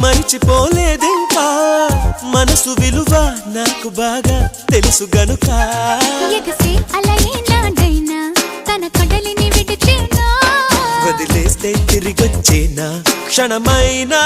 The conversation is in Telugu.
మరిచిపోలేదింకా మనసు విలువ నాకు బాగా తెలుసు గనుక ఎగసే అలయే నాడైనా తన కడలిని విడిచేనా వదిలేస్తే తిరిగొచ్చేనా క్షణమైనా